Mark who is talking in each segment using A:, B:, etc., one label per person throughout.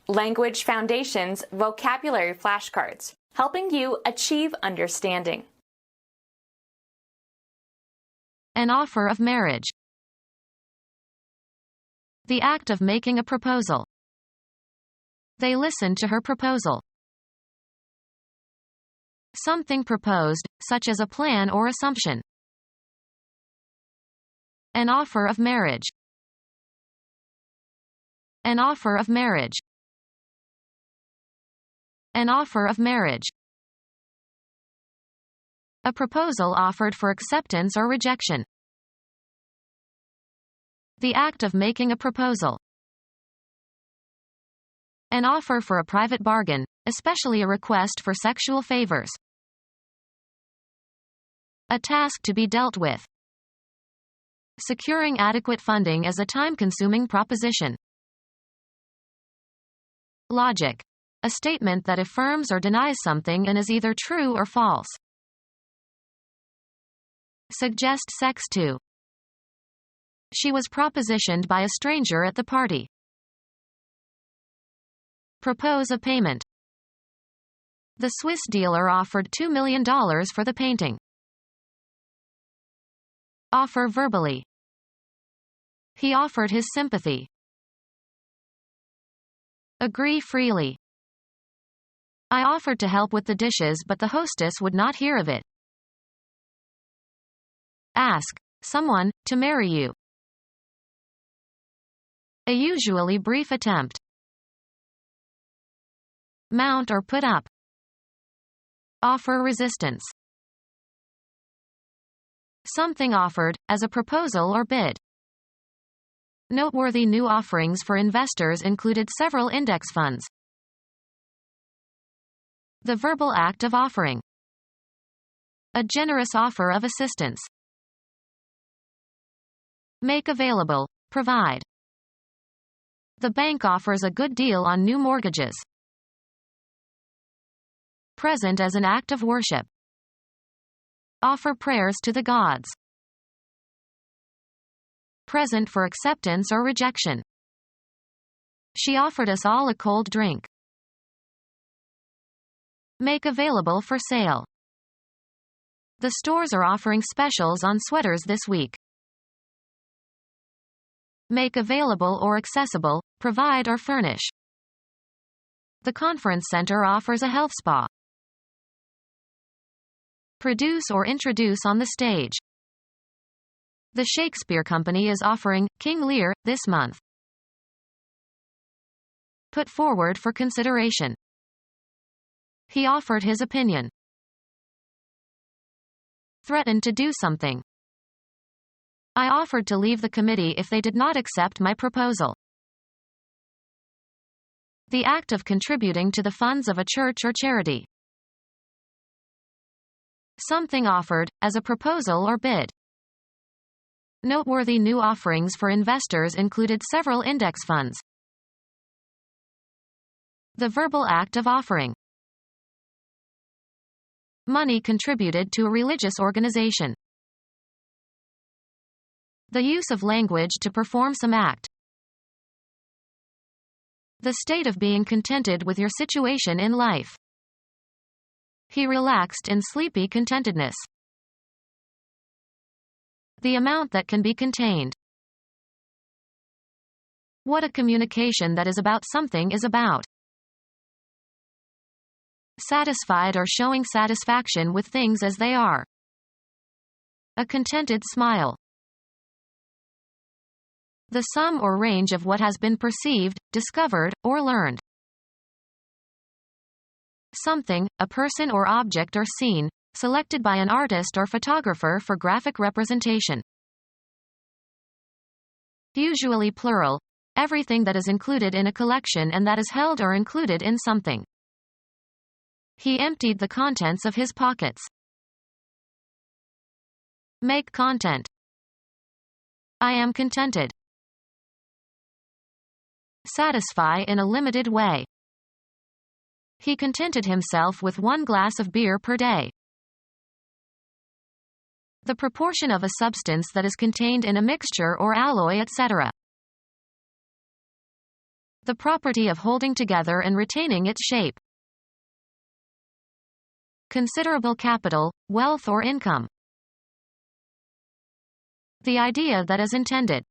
A: Language Foundations Vocabulary Flashcards, helping you achieve understanding.
B: An offer of marriage. The act of making a proposal. They listened to her proposal. Something proposed, such as a plan or assumption. An offer of marriage. An offer of marriage. An offer of marriage. A proposal offered for acceptance or rejection. The act of making a proposal. An offer for a private bargain, especially a request for sexual favors. A task to be dealt with. Securing adequate funding is a time-consuming proposition. Logic. A statement that affirms or denies something and is either true or false. Suggest sex to. She was propositioned by a stranger at the party. Propose a payment. The Swiss dealer offered $2 million for the painting. Offer verbally. He offered his sympathy. Agree freely. I offered to help with the dishes, but the hostess would not hear of it. Ask someone to marry you. A usually brief attempt. Mount or put up. Offer resistance. Something offered, as a proposal or bid. Noteworthy new offerings for investors included several index funds. The verbal act of offering. A generous offer of assistance. Make available, provide. The bank offers a good deal on new mortgages. Present as an act of worship. Offer prayers to the gods. Present for acceptance or rejection. She offered us all a cold drink. Make available for sale. The stores are offering specials on sweaters this week. Make available or accessible, provide or furnish. The conference center offers a health spa. Produce or introduce on the stage. The Shakespeare Company is offering King Lear this month. Put forward for consideration. He offered his opinion. Threatened to do something. I offered to leave the committee if they did not accept my proposal. The act of contributing to the funds of a church or charity. Something offered, as a proposal or bid. Noteworthy new offerings for investors included several index funds. The verbal act of offering. Money contributed to a religious organization. The use of language to perform some act. The state of being contented with your situation in life. He relaxed in sleepy contentedness. The amount that can be contained. What a communication that is about something is about. Satisfied or showing satisfaction with things as they are. A contented smile. The sum or range of what has been perceived, discovered, or learned. Something, a person or object or scene, selected by an artist or photographer for graphic representation. Usually plural, everything that is included in a collection and that is held or included in something. He emptied the contents of his pockets. Make content. I am contented. Satisfy in a limited way. He contented himself with 1 glass of beer per day. The proportion of a substance that is contained in a mixture or alloy, etc. The property of holding together and retaining its shape. Considerable capital, wealth or income. The idea that is intended.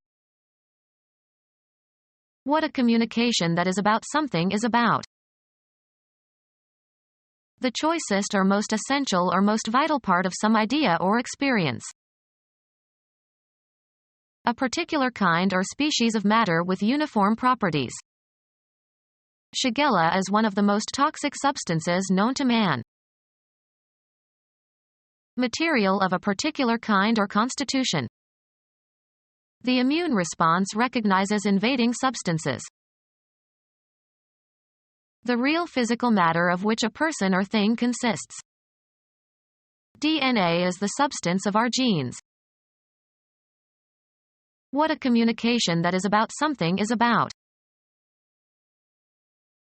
B: What a communication that is about something is about. The choicest or most essential or most vital part of some idea or experience. A particular kind or species of matter with uniform properties. Shigella is one of the most toxic substances known to man. Material of a particular kind or constitution. The immune response recognizes invading substances. The real physical matter of which a person or thing consists. DNA is the substance of our genes. What a communication that is about something is about.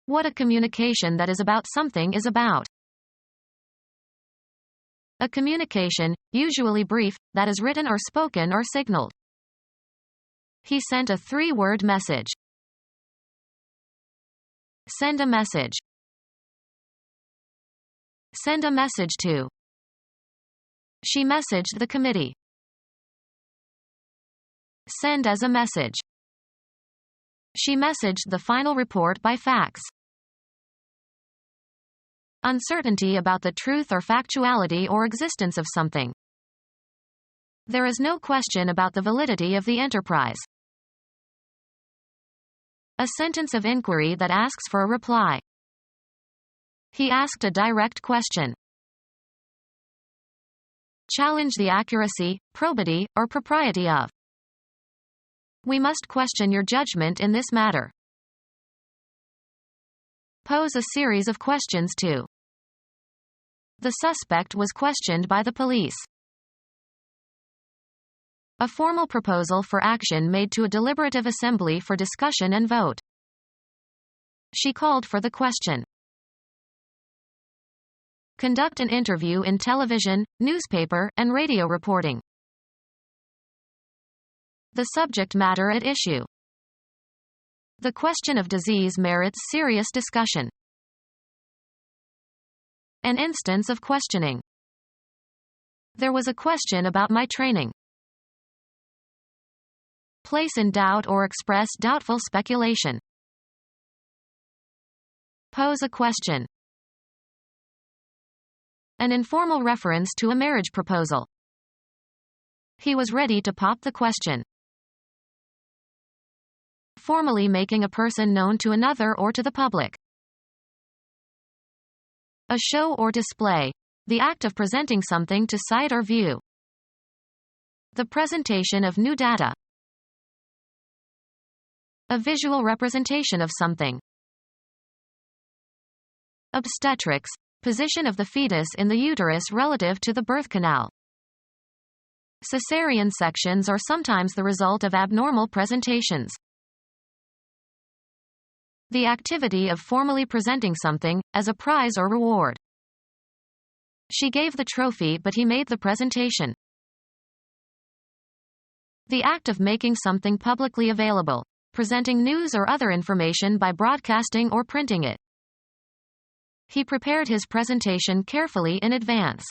B: What a communication that is about something is about. A communication, usually brief, that is written or spoken or signaled. He sent a 3-word message. Send a message. Send a message to. She messaged the committee. Send as a message. She messaged the final report by fax. Uncertainty about the truth or factuality or existence of something. There is no question about the validity of the enterprise. A sentence of inquiry that asks for a reply. He asked a direct question. Challenge the accuracy, probity, or propriety of. We must question your judgment in this matter. Pose a series of questions to. The suspect was questioned by the police. A formal proposal for action made to a deliberative assembly for discussion and vote. She called for the question. Conduct an interview in television, newspaper, and radio reporting. The subject matter at issue. The question of disease merits serious discussion. An instance of questioning. There was a question about my training. Place in doubt or express doubtful speculation. Pose a question. An informal reference to a marriage proposal. He was ready to pop the question. Formally making a person known to another or to the public. A show or display. The act of presenting something to sight or view. The presentation of new data. A visual representation of something. Obstetrics. Position of the fetus in the uterus relative to the birth canal. Cesarean sections are sometimes the result of abnormal presentations. The activity of formally presenting something, as a prize or reward. She gave the trophy but he made the presentation. The act of making something publicly available. Presenting news or other information by broadcasting or printing it. He prepared his presentation carefully in advance.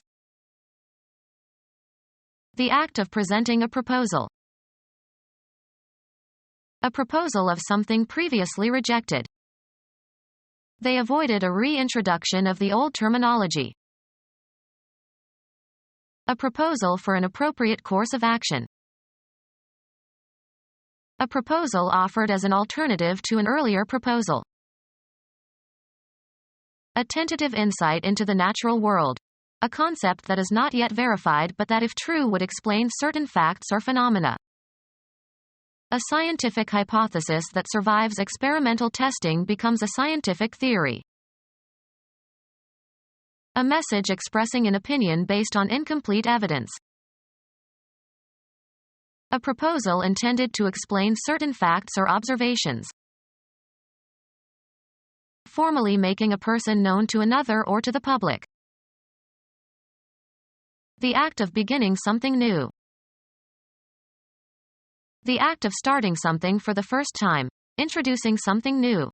B: The act of presenting a proposal. A proposal of something previously rejected. They avoided a reintroduction of the old terminology. A proposal for an appropriate course of action. A proposal offered as an alternative to an earlier proposal. A tentative insight into the natural world. A concept that is not yet verified but that if true would explain certain facts or phenomena. A scientific hypothesis that survives experimental testing becomes a scientific theory. A message expressing an opinion based on incomplete evidence. A proposal intended to explain certain facts or observations. Formally making a person known to another or to the public. The act of beginning something new. The act of starting something for the first time. introducing something new.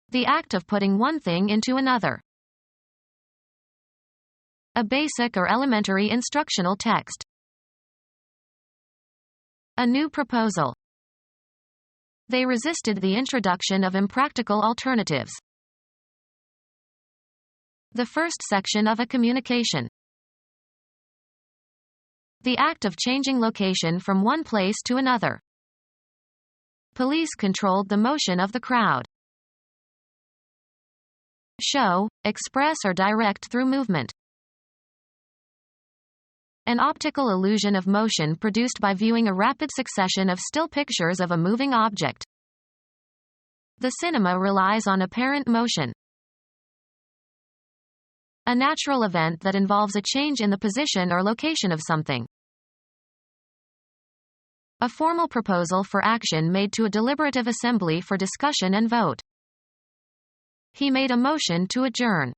B: The act of putting one thing into another. A basic or elementary instructional text. A new proposal. They resisted the introduction of impractical alternatives. The first section of a communication. The act of changing location from one place to another. Police controlled the motion of the crowd. Show, express or direct through movement. An optical illusion of motion produced by viewing a rapid succession of still pictures of a moving object. The cinema relies on apparent motion. A natural event that involves a change in the position or location of something. A formal proposal for action made to a deliberative assembly for discussion and vote. He made a motion to adjourn.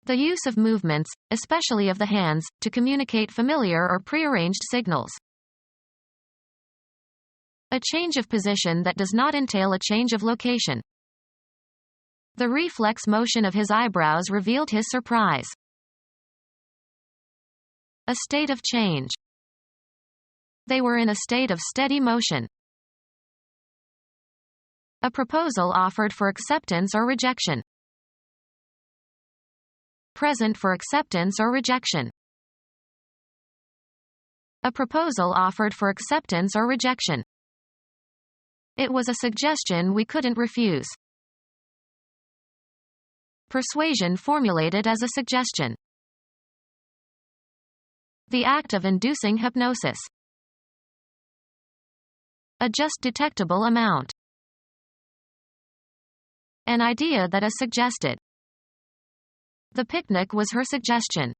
B: The use of movements, especially of the hands, to communicate familiar or prearranged signals. A change of position that does not entail a change of location. The reflex motion of his eyebrows revealed his surprise. A state of change. They were in a state of steady motion. A proposal offered for acceptance or rejection. Present for acceptance or rejection. A proposal offered for acceptance or rejection. It was a suggestion we couldn't refuse. Persuasion formulated as a suggestion. The act of inducing hypnosis. A just detectable amount. An idea that is suggested. The picnic was her suggestion.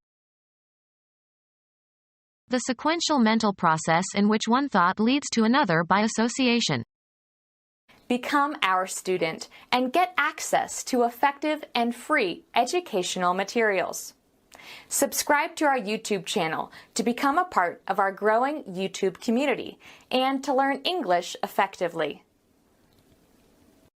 B: The sequential mental process in which one thought leads to another by association.
A: Become our student and get access to effective and free educational materials. Subscribe to our YouTube channel to become a part of our growing YouTube community and to learn English effectively.